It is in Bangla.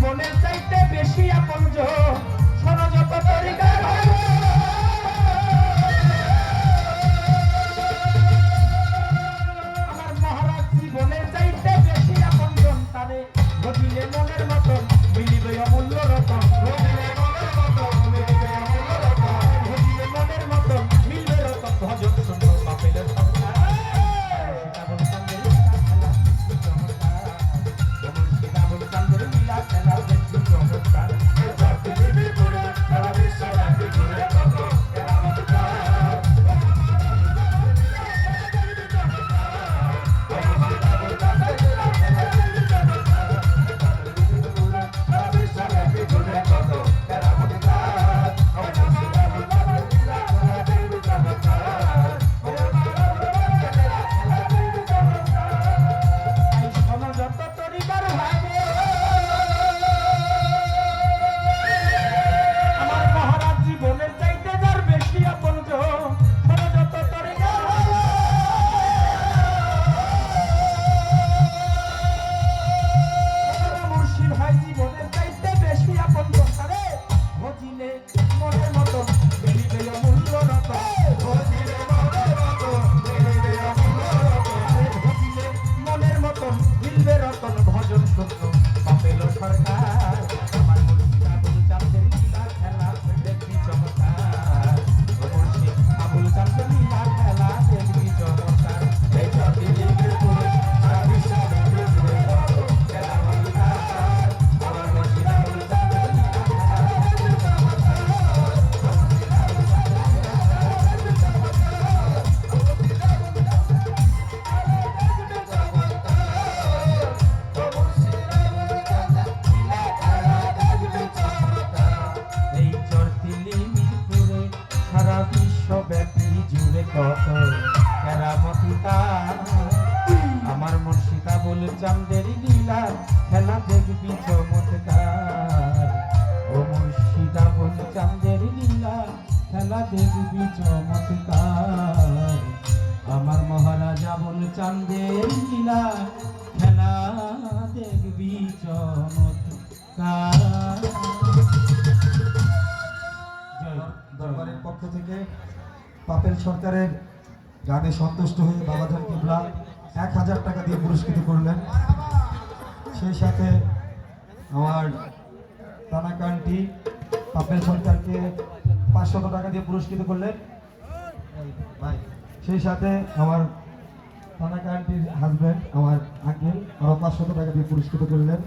জীবনের চাইতে বেশি আপনজন শোনো যত তরিকার আমার মহারাজ জীবনের চাইতে বেশি আপনজন তারে ভজিলে মনের মতন মিলিবে অমূল্য রতন ভজিলে মনের মতন মিলবে রতন ভজন শোনো বাপেলের সরকার আমার মুর্শিদা বলে চাঁদের লীলা খেলা দেখবি চমৎকার ও মুর্শিদা বলে চাঁদের লীলা খেলা দেখবি চমৎকার আমার মহারাজা বলে চাঁদের লীলা খেলা দেখবি চমৎকার। দরবারের পক্ষ থেকে পাপেল সরকারের গানে সন্তুষ্ট হয়ে বাবাজান কিবলা 1000 টাকা দিয়ে পুরস্কৃত করলেন। সেই সাথে আমার তানাকান্টি পাপেল সরকারকে 500 টাকা দিয়ে পুরস্কৃত করলেন। সেই সাথে আমার তানাকান্টির হাজব্যান্ড আমার আঙ্কেল আরো 500 টাকা দিয়ে পুরস্কৃত করলেন।